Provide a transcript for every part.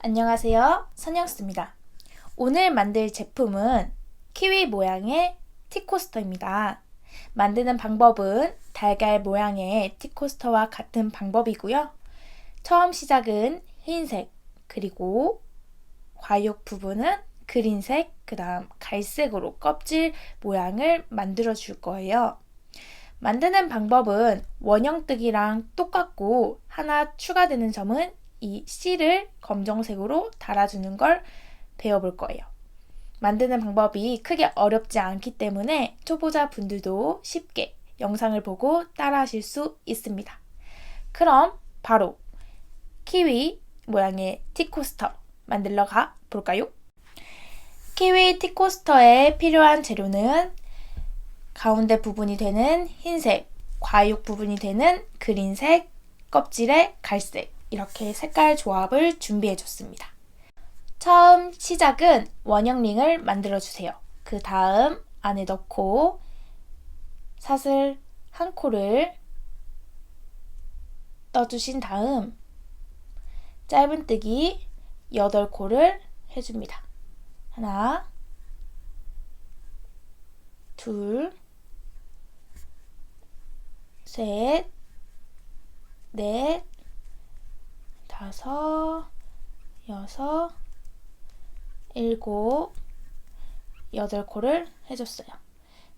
안녕하세요. 선영스입니다. 오늘 만들 제품은 키위 모양의 티코스터입니다. 만드는 방법은 달걀 모양의 티코스터와 같은 방법이고요. 처음 시작은 흰색, 그리고 과육 부분은 그린색, 그 다음 갈색으로 껍질 모양을 만들어 줄 거예요. 만드는 방법은 원형뜨기랑 똑같고 하나 추가되는 점은 이 실을 검정색으로 달아주는 걸 배워볼 거예요. 만드는 방법이 크게 어렵지 않기 때문에 초보자 분들도 쉽게 영상을 보고 따라하실 수 있습니다. 그럼 바로 키위 모양의 티코스터 만들러 가 볼까요? 키위 티코스터에 필요한 재료는 가운데 부분이 되는 흰색, 과육 부분이 되는 그린색, 껍질의 갈색, 이렇게 색깔 조합을 준비해줬습니다. 처음 시작은 원형링을 만들어주세요. 그 다음 안에 넣고 사슬 한 코를 떠주신 다음 짧은뜨기 8코를 해줍니다. 하나, 둘, 셋, 넷, 다섯, 여섯, 일곱, 8코를 해줬어요.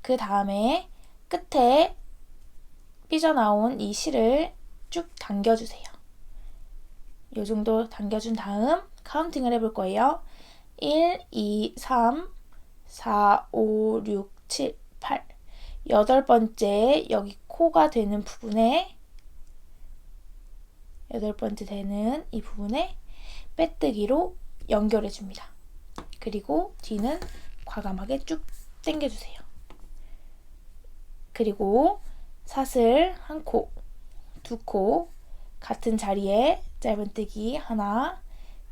그 다음에 끝에 삐져나온 이 실을 쭉 당겨주세요. 이 정도 당겨준 다음 카운팅을 해볼 거예요. 1, 2, 3, 4, 5, 6, 7, 8 8번째 여기 코가 되는 부분에 8번째 되는 이 부분에 빼뜨기로 연결해 줍니다. 그리고 뒤는 과감하게 쭉 당겨주세요. 그리고 사슬 한 코, 2코 같은 자리에 짧은뜨기 하나,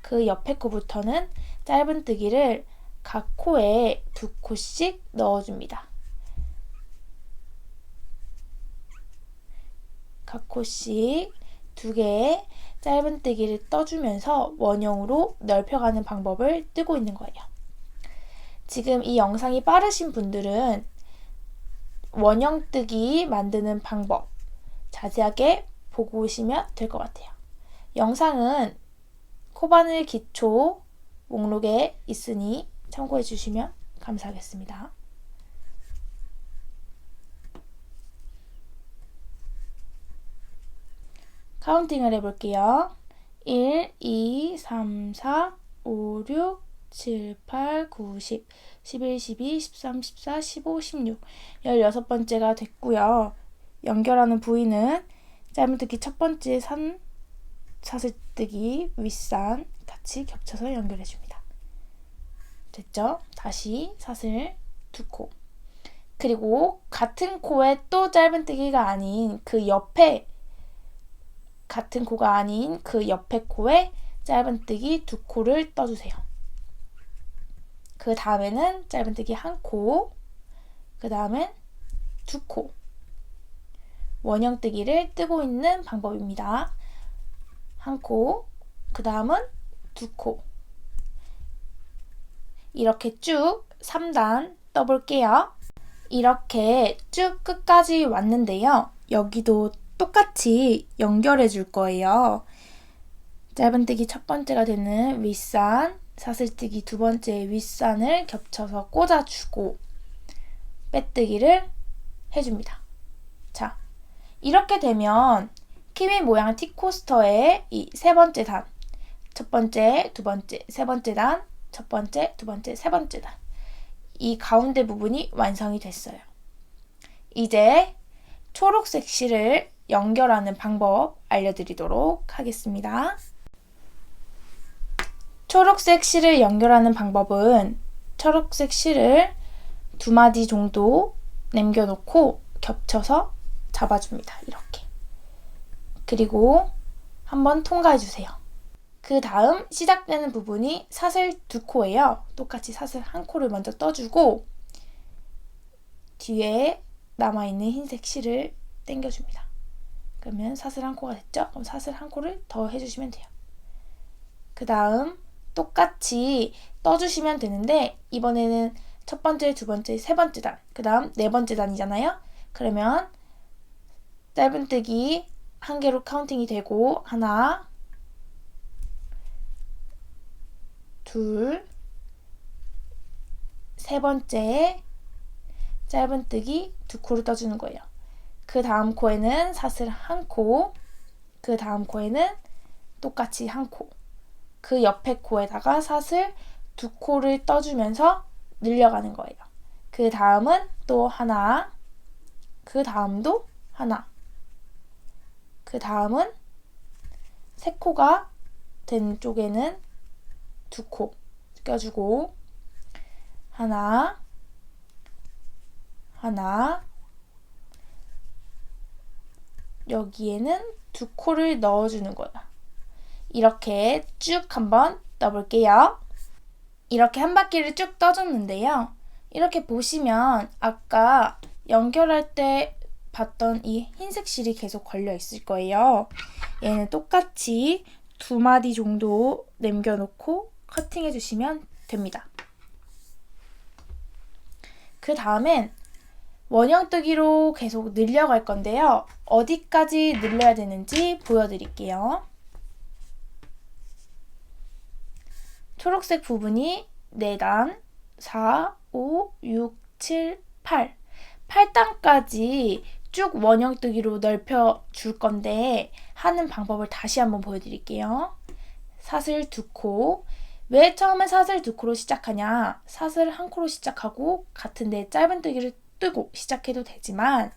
그 옆에 코부터는 짧은뜨기를 각 코에 2코씩 넣어줍니다. 각 코씩 2개의 짧은뜨기를 떠주면서 원형으로 넓혀가는 방법을 뜨고 있는 거예요. 지금 이 영상이 빠르신 분들은 원형뜨기 만드는 방법 자세하게 보고 오시면 될 것 같아요. 영상은 코바늘 기초 목록에 있으니 참고해 주시면 감사하겠습니다. 카운팅을 해볼게요. 1, 2, 3, 4, 5, 6, 7, 8, 9, 10, 11, 12, 13, 14, 15, 16 16번째가 됐고요. 연결하는 부위는 짧은뜨기 첫 번째 산, 사슬뜨기, 윗산 같이 겹쳐서 연결해줍니다. 됐죠? 다시 사슬 2코. 그리고 같은 코에 또 짧은뜨기가 아닌 그 옆에 같은 코가 아닌 그 옆에 코에 짧은뜨기 2코를 떠주세요. 그 다음에는 짧은뜨기 1코, 그 다음엔 2코. 원형뜨기를 뜨고 있는 방법입니다. 1코, 그 다음은 2코. 이렇게 쭉 3단 떠볼게요. 이렇게 쭉 끝까지 왔는데요. 여기도 똑같이 연결해 줄 거예요. 짧은뜨기 첫 번째가 되는 윗산, 사슬뜨기 두 번째 윗산을 겹쳐서 꽂아주고 빼뜨기를 해줍니다. 자, 이렇게 되면 키위 모양 티코스터의 이 세 번째 단, 첫 번째, 두 번째, 세 번째 단, 첫 번째, 두 번째, 세 번째 단, 이 가운데 부분이 완성이 됐어요. 이제 초록색 실을 연결하는 방법 알려드리도록 하겠습니다. 초록색 실을 연결하는 방법은 초록색 실을 2마디 정도 남겨놓고 겹쳐서 잡아줍니다. 이렇게. 그리고 한번 통과해주세요. 그 다음 시작되는 부분이 사슬 2코예요. 똑같이 사슬 1코를 먼저 떠주고 뒤에 남아있는 흰색 실을 당겨줍니다. 그러면 사슬 1코가 됐죠? 그럼 사슬 1코를 더 해주시면 돼요. 그 다음 똑같이 떠주시면 되는데 이번에는 첫 번째, 두 번째, 세 번째 단, 그 다음 네 번째 단이잖아요. 그러면 짧은뜨기 한 개로 카운팅이 되고 하나, 둘, 세 번째 짧은뜨기 두 코를 떠주는 거예요. 그 다음 코에는 사슬 한 코, 그 다음 코에는 똑같이 한 코, 그 옆에 코에다가 사슬 두 코를 떠주면서 늘려가는 거예요. 그 다음은 또 하나, 그 다음도 하나, 그 다음은 세 코가 된 쪽에는 두 코 껴주고 하나, 하나, 여기에는 두 코를 넣어주는 거예요. 이렇게 쭉 한번 떠볼게요. 이렇게 한 바퀴를 쭉 떠줬는데요. 이렇게 보시면 아까 연결할 때 봤던 이 흰색 실이 계속 걸려 있을 거예요. 얘는 똑같이 두 마디 정도 남겨놓고 커팅해 주시면 됩니다. 그 다음엔 원형뜨기로 계속 늘려갈 건데요. 어디까지 늘려야 되는지 보여드릴게요. 초록색 부분이 4단, 4, 5, 6, 7, 8. 8단까지 쭉 원형뜨기로 넓혀 줄 건데 하는 방법을 다시 한번 보여드릴게요. 사슬 2코. 왜 처음에 사슬 2코로 시작하냐? 사슬 1코로 시작하고 같은데 짧은뜨기를 뜨고 시작해도 되지만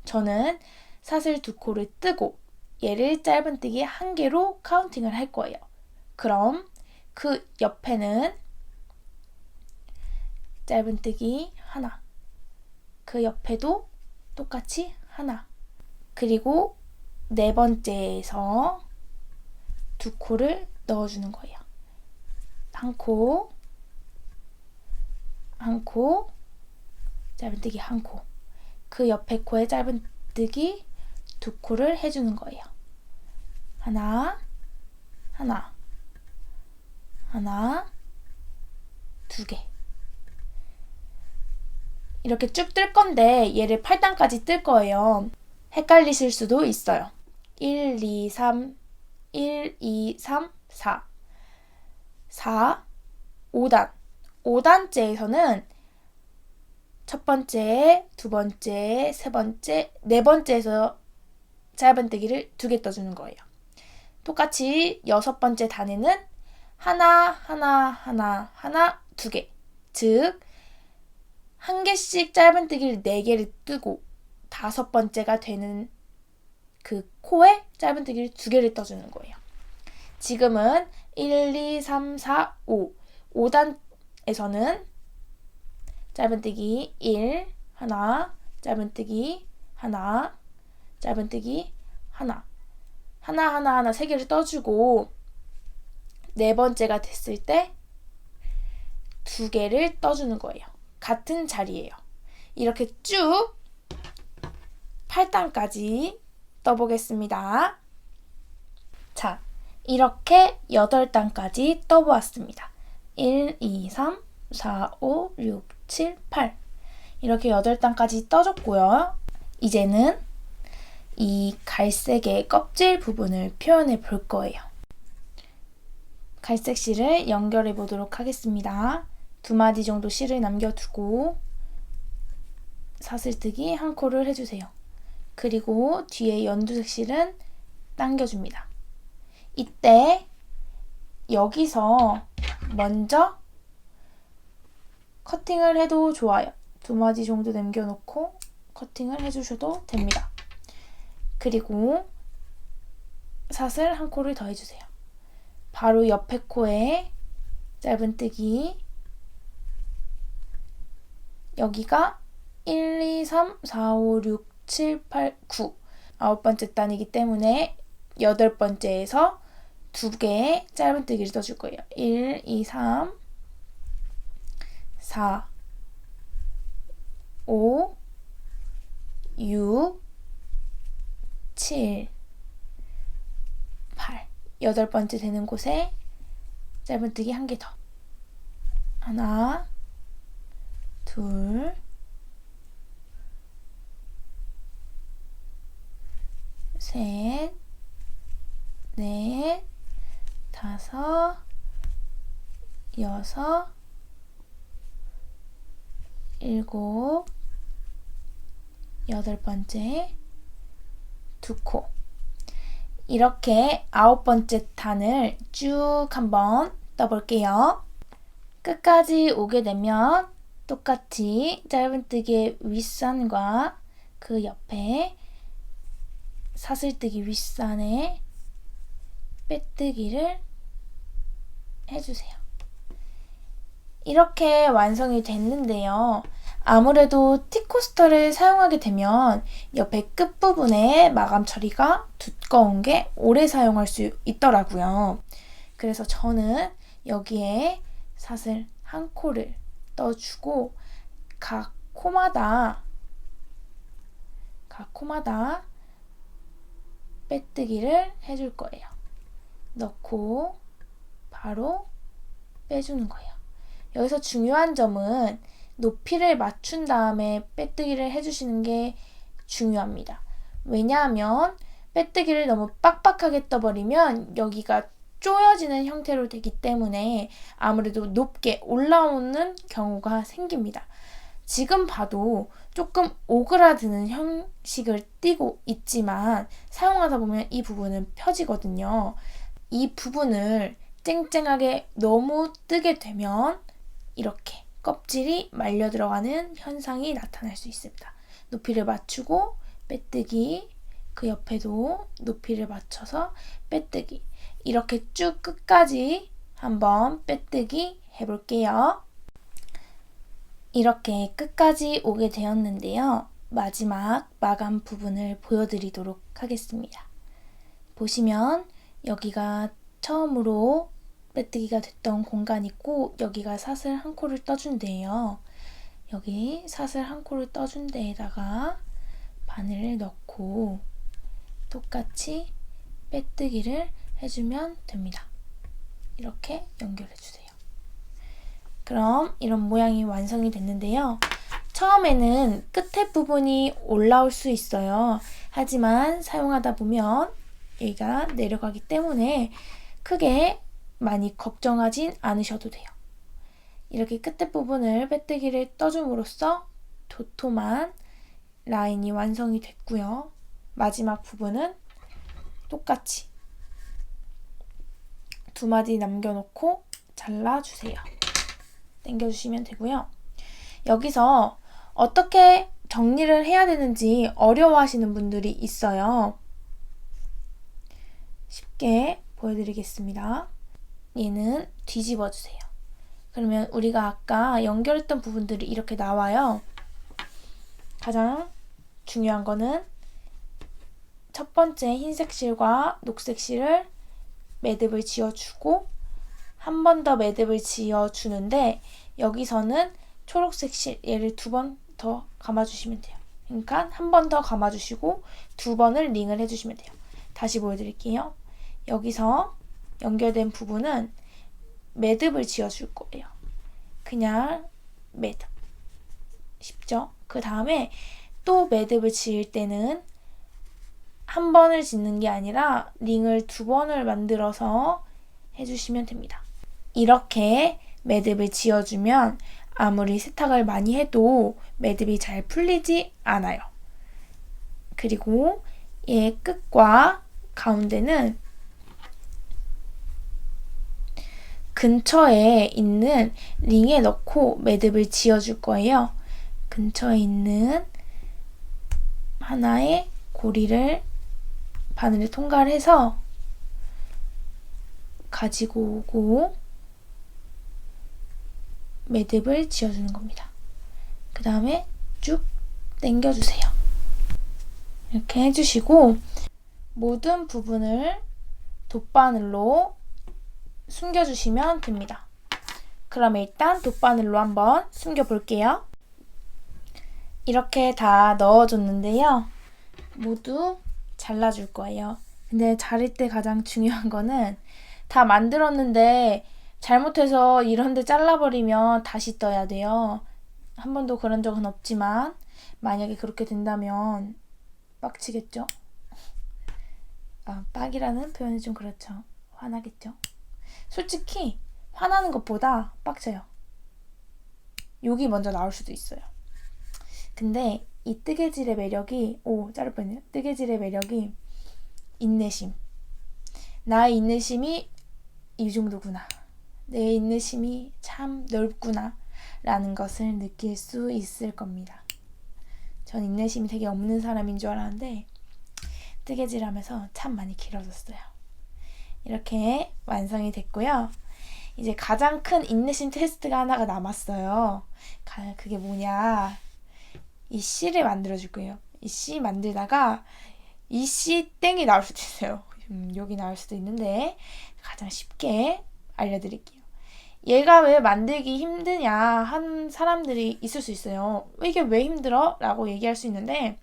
저는 사슬 2코를 뜨고 얘를 짧은뜨기 1개로 카운팅을 할 거예요. 그럼 그 옆에는 짧은뜨기 하나, 그 옆에도 똑같이 하나, 그리고 네 번째에서 2코를 넣어주는 거예요. 한 코, 한 코, 짧은뜨기 한 코, 그 옆에 코에 짧은뜨기 2코를 해주는 거예요. 하나, 하나, 하나, 2개. 이렇게 쭉 뜰 건데 얘를 8단까지 뜰 거예요. 헷갈리실 수도 있어요. 1, 2, 3, 1, 2, 3, 4, 4, 5단. 5단째에서는 첫 번째, 두 번째, 세 번째, 네 번째에서 짧은뜨기를 2개 떠주는 거예요. 똑같이 6번째 단에는 하나, 하나, 하나, 하나, 2개. 즉, 한 개씩 짧은뜨기를 4개를 뜨고 5번째가 되는 그 코에 짧은뜨기를 2개를 떠주는 거예요. 지금은 1, 2, 3, 4, 5. 5단에서는 짧은뜨기 1, 하나, 짧은뜨기 하나, 짧은뜨기 하나, 하나, 하나, 하나 3개를 떠주고 네 번째가 됐을 때 2개를 떠주는 거예요. 같은 자리예요. 이렇게 쭉 8단까지 떠보겠습니다. 자, 이렇게 8단까지 떠보았습니다. 1, 2, 3, 4, 5, 6, 7, 8 이렇게 8단까지 떠줬고요. 이제는 이 갈색의 껍질 부분을 표현해 볼 거예요. 갈색 실을 연결해 보도록 하겠습니다. 2마디 정도 실을 남겨두고 사슬뜨기 1코를 해주세요. 그리고 뒤에 연두색 실은 당겨줍니다. 이때 여기서 먼저 커팅을 해도 좋아요. 2마디 정도 남겨놓고 커팅을 해주셔도 됩니다. 그리고 사슬 1코를 더 해주세요. 바로 옆에 코에 짧은뜨기 여기가 1, 2, 3, 4, 5, 6, 7, 8, 9 9번째 단이기 때문에 8번째에서 2개의 짧은뜨기를 떠줄 거예요. 1, 2, 3, 4, 5, 6, 7, 8 8번째 되는 곳에 짧은뜨기 한 개 더. 하나, 둘, 셋, 넷, 다섯, 여섯, 일곱, 여덟 번째, 두 코. 이렇게 9번째 단을 쭉 한번 떠볼게요. 끝까지 오게 되면 똑같이 짧은뜨기의 윗선과 그 옆에 사슬뜨기 윗선에 빼뜨기를 해주세요. 이렇게 완성이 됐는데요. 아무래도 티코스터를 사용하게 되면 옆에 끝부분에 마감 처리가 두꺼운 게 오래 사용할 수 있더라고요. 그래서 저는 여기에 사슬 한 코를 떠주고 각 코마다 빼뜨기를 해줄 거예요. 넣고 바로 빼주는 거예요. 여기서 중요한 점은 높이를 맞춘 다음에 빼뜨기를 해주시는 게 중요합니다. 왜냐하면 빼뜨기를 너무 빡빡하게 떠버리면 여기가 쪼여지는 형태로 되기 때문에 아무래도 높게 올라오는 경우가 생깁니다. 지금 봐도 조금 오그라드는 형식을 띠고 있지만 사용하다 보면 이 부분은 펴지거든요. 이 부분을 쨍쨍하게 너무 뜨게 되면 이렇게 껍질이 말려 들어가는 현상이 나타날 수 있습니다. 높이를 맞추고 빼뜨기, 그 옆에도 높이를 맞춰서 빼뜨기, 이렇게 쭉 끝까지 한번 빼뜨기 해볼게요. 이렇게 끝까지 오게 되었는데요. 마지막 마감 부분을 보여드리도록 하겠습니다. 보시면 여기가 처음으로 빼뜨기가 됐던 공간이 있고 여기가 사슬 한 코를 떠준 데예요. 여기 사슬 한 코를 떠준 데에다가 바늘을 넣고 똑같이 빼뜨기를 해주면 됩니다. 이렇게 연결해주세요. 그럼 이런 모양이 완성이 됐는데요. 처음에는 끝에 부분이 올라올 수 있어요. 하지만 사용하다 보면 여기가 내려가기 때문에 크게 많이 걱정하진 않으셔도 돼요. 이렇게 끝에 부분을 빼뜨기를 떠줌으로써 도톰한 라인이 완성이 됐고요. 마지막 부분은 똑같이 두 마디 남겨놓고 잘라주세요. 당겨주시면 되고요. 여기서 어떻게 정리를 해야 되는지 어려워하시는 분들이 있어요. 쉽게 보여드리겠습니다. 얘는 뒤집어 주세요. 그러면 우리가 아까 연결했던 부분들이 이렇게 나와요. 가장 중요한 거는 첫 번째 흰색 실과 녹색 실을 매듭을 지어주고 한 번 더 매듭을 지어주는데 여기서는 초록색 실 얘를 2번 더 감아주시면 돼요. 그러니까 한 번 더 감아주시고 2번을 링을 해주시면 돼요. 다시 보여드릴게요. 여기서 연결된 부분은 매듭을 지어줄 거예요. 그냥 매듭. 쉽죠? 그 다음에 또 매듭을 지을 때는 한 번을 짓는 게 아니라 링을 2번을 만들어서 해주시면 됩니다. 이렇게 매듭을 지어주면 아무리 세탁을 많이 해도 매듭이 잘 풀리지 않아요. 그리고 얘 끝과 가운데는 근처에 있는 링에 넣고 매듭을 지어줄 거예요. 근처에 있는 하나의 고리를 바늘에 통과를 해서 가지고 오고 매듭을 지어주는 겁니다. 그 다음에 쭉 당겨주세요. 이렇게 해주시고 모든 부분을 돗바늘로 숨겨주시면 됩니다. 그럼 일단 돗바늘로 한번 숨겨볼게요. 이렇게 다 넣어줬는데요. 모두 잘라줄 거예요. 근데 자를 때 가장 중요한 거는 다 만들었는데 잘못해서 이런데 잘라버리면 다시 떠야 돼요. 한 번도 그런 적은 없지만 만약에 그렇게 된다면 빡치겠죠? 빡이라는 표현이 좀 그렇죠. 화나겠죠? 솔직히 화나는 것보다 빡쳐요. 욕이 먼저 나올 수도 있어요. 근데 이 뜨개질의 매력이 자를 뻔했네요. 뜨개질의 매력이 인내심. 나의 인내심이 이 정도구나. 내 인내심이 참 넓구나 라는 것을 느낄 수 있을 겁니다. 전 인내심이 되게 없는 사람인 줄 알았는데 뜨개질 하면서 참 많이 길어졌어요. 이렇게 완성이 됐고요. 이제 가장 큰 인내심 테스트가 하나가 남았어요. 그게 뭐냐, 이 씨를 만들어 줄 거예요. 이 씨 만들다가 이 씨 땡이 나올 수도 있어요. 욕이 나올 수도 있는데 가장 쉽게 알려드릴게요. 얘가 왜 만들기 힘드냐 하는 사람들이 있을 수 있어요. 이게 왜 힘들어? 라고 얘기할 수 있는데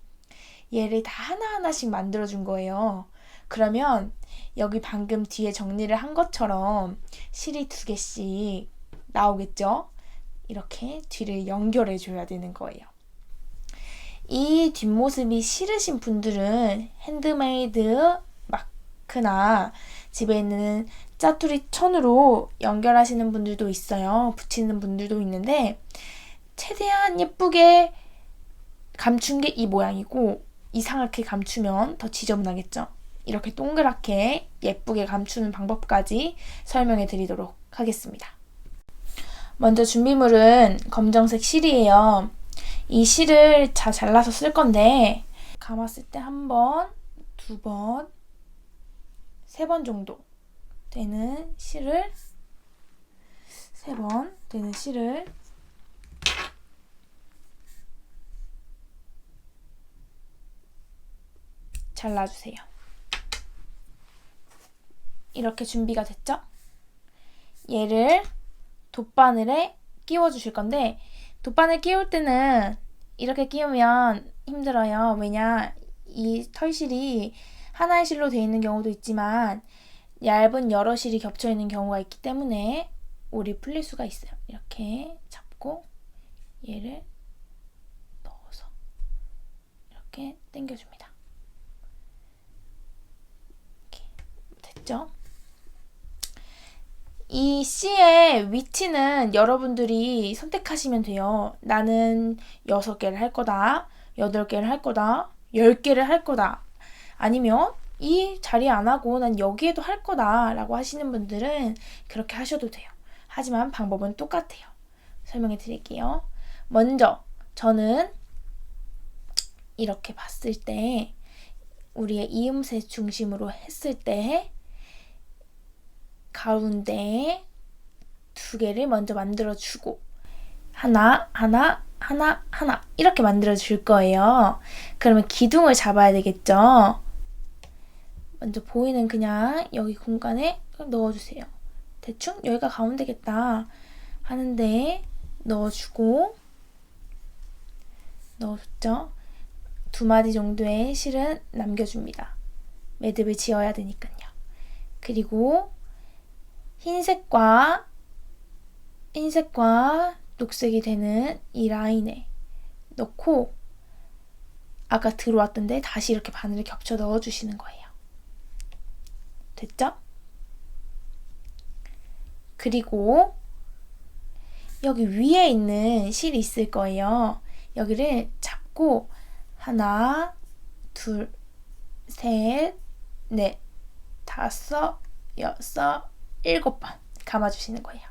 얘를 다 하나하나씩 만들어준 거예요. 그러면 여기 방금 뒤에 정리를 한 것처럼 실이 2개씩 나오겠죠? 이렇게 뒤를 연결해줘야 되는 거예요. 이 뒷모습이 싫으신 분들은 핸드메이드 마크나 집에 있는 짜투리 천으로 연결하시는 분들도 있어요. 붙이는 분들도 있는데 최대한 예쁘게 감춘 게 이 모양이고 이상하게 감추면 더 지저분하겠죠. 이렇게 동그랗게 예쁘게 감추는 방법까지 설명해 드리도록 하겠습니다. 먼저 준비물은 검정색 실이에요. 이 실을 다 잘라서 쓸 건데 감았을 때 1번, 2번, 3번 정도 되는 실을 3번 되는 실을 잘라주세요. 이렇게 준비가 됐죠? 얘를 돗바늘에 끼워주실 건데 돗바늘 끼울 때는 이렇게 끼우면 힘들어요. 왜냐, 이 털실이 하나의 실로 되어 있는 경우도 있지만 얇은 여러 실이 겹쳐 있는 경우가 있기 때문에 올이 풀릴 수가 있어요. 이렇게 잡고 얘를 넣어서 이렇게 당겨줍니다. 이렇게 됐죠? 이 C의 위치는 여러분들이 선택하시면 돼요. 나는 6개를 할 거다, 8개를 할 거다, 10개를 할 거다. 아니면 이 자리에 안 하고 난 여기에도 할 거다 라고 하시는 분들은 그렇게 하셔도 돼요. 하지만 방법은 똑같아요. 설명해 드릴게요. 먼저 저는 이렇게 봤을 때 우리의 이음새 중심으로 했을 때 가운데에 2개를 먼저 만들어주고 하나 이렇게 만들어줄 거예요. 그러면 기둥을 잡아야 되겠죠. 먼저 보이는 그냥 여기 공간에 넣어주세요. 대충 여기가 가운데겠다 하는데 넣어주고 넣어줬죠. 2마디 정도의 실은 남겨줍니다. 매듭을 지어야 되니까요. 그리고 흰색과 녹색이 되는 이 라인에 넣고 아까 들어왔던데 다시 이렇게 바늘을 겹쳐 넣어주시는 거예요. 됐죠? 그리고 여기 위에 있는 실이 있을 거예요. 여기를 잡고 하나, 둘, 셋, 넷, 다섯, 여섯, 7번 감아주시는 거예요.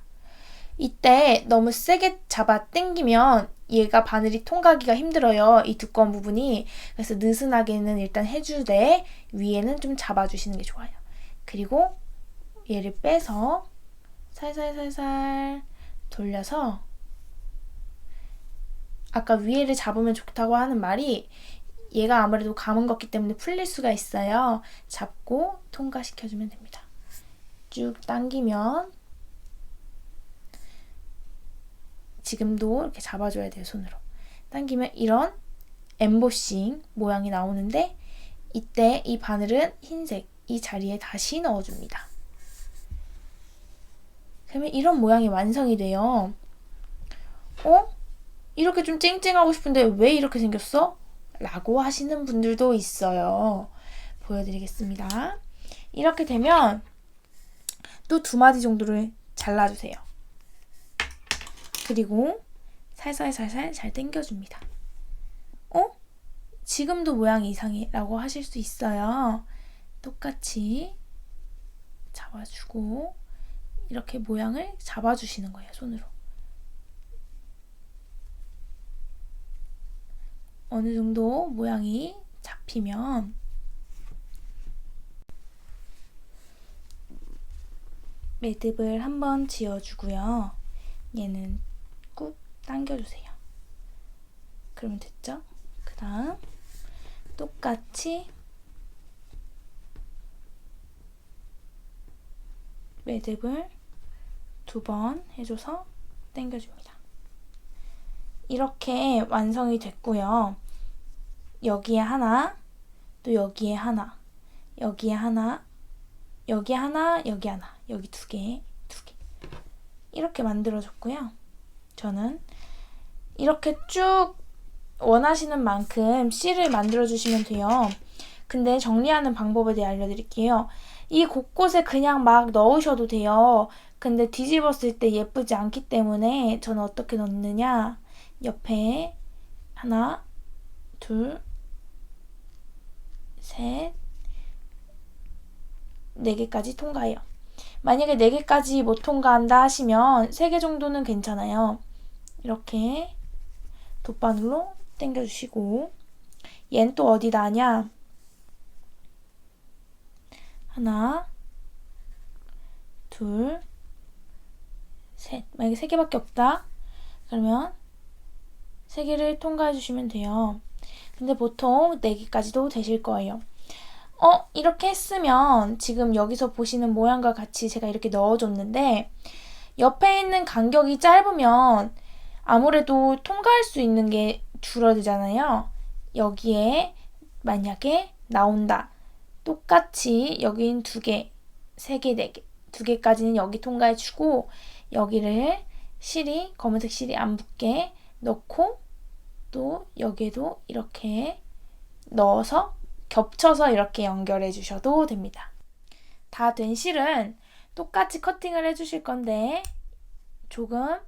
이때 너무 세게 잡아 당기면 얘가 바늘이 통과하기가 힘들어요. 이 두꺼운 부분이. 그래서 느슨하게는 일단 해주되 위에는 좀 잡아주시는 게 좋아요. 그리고 얘를 빼서 살살살살 돌려서 아까 위에를 잡으면 좋다고 하는 말이 얘가 아무래도 감은 거기 때문에 풀릴 수가 있어요. 잡고 통과시켜주면 됩니다. 쭉 당기면 지금도 이렇게 잡아줘야 돼요. 손으로. 당기면 이런 엠보싱 모양이 나오는데 이때 이 바늘은 흰색 이 자리에 다시 넣어줍니다. 그러면 이런 모양이 완성이 돼요. 이렇게 좀 쨍쨍하고 싶은데 왜 이렇게 생겼어? 라고 하시는 분들도 있어요. 보여드리겠습니다. 이렇게 되면 또 2마디 정도를 잘라주세요. 그리고 살살살살 잘 당겨줍니다. 지금도 모양이 이상해 라고 하실 수 있어요. 똑같이 잡아주고 이렇게 모양을 잡아주시는 거예요. 손으로. 어느 정도 모양이 잡히면 매듭을 한번 지어주고요. 얘는 꾹 당겨주세요. 그러면 됐죠? 그 다음 똑같이 매듭을 2번 해줘서 당겨줍니다. 이렇게 완성이 됐고요. 여기에 하나, 또 여기에 하나, 여기에 하나, 여기 하나, 여기 하나, 여기 2개, 2개. 이렇게 만들어줬고요. 저는 이렇게 쭉 원하시는 만큼 실을 만들어주시면 돼요. 근데 정리하는 방법에 대해 알려드릴게요. 이 곳곳에 그냥 막 넣으셔도 돼요. 근데 뒤집었을 때 예쁘지 않기 때문에 저는 어떻게 넣느냐, 옆에 하나, 둘, 셋, 4개까지 통과해요. 만약에 4개까지 못 통과한다 하시면 3개 정도는 괜찮아요. 이렇게 돗바늘로 당겨주시고, 얘는 또 어디다 하냐, 하나, 둘, 셋. 만약에 3개밖에 없다 그러면 3개를 통과해 주시면 돼요. 근데 보통 4개까지도 되실 거예요. 이렇게 했으면 지금 여기서 보시는 모양과 같이 제가 이렇게 넣어줬는데 옆에 있는 간격이 짧으면 아무래도 통과할 수 있는 게 줄어들잖아요. 여기에 만약에 나온다. 똑같이 여긴 2개, 3개, 4개, 2개까지는 여기 통과해주고 여기를 실이, 검은색 실이 안 붙게 넣고 또 여기에도 이렇게 넣어서 겹쳐서 이렇게 연결해 주셔도 됩니다. 다 된 실은 똑같이 커팅을 해주실 건데 조금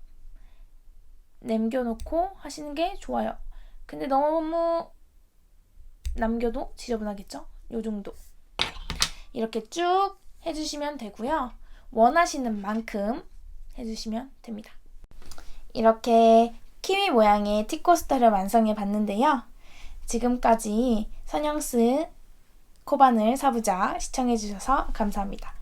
남겨놓고 하시는 게 좋아요. 근데 너무 남겨도 지저분하겠죠? 요 정도. 이렇게 쭉 해주시면 되고요. 원하시는 만큼 해주시면 됩니다. 이렇게 키위 모양의 티코스터를 완성해 봤는데요. 지금까지 선영스 코바늘 사부작 시청해주셔서 감사합니다.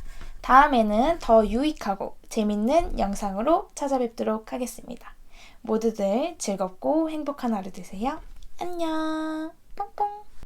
다음에는 더 유익하고 재밌는 영상으로 찾아뵙도록 하겠습니다. 모두들 즐겁고 행복한 하루 되세요. 안녕. 뽕뽕.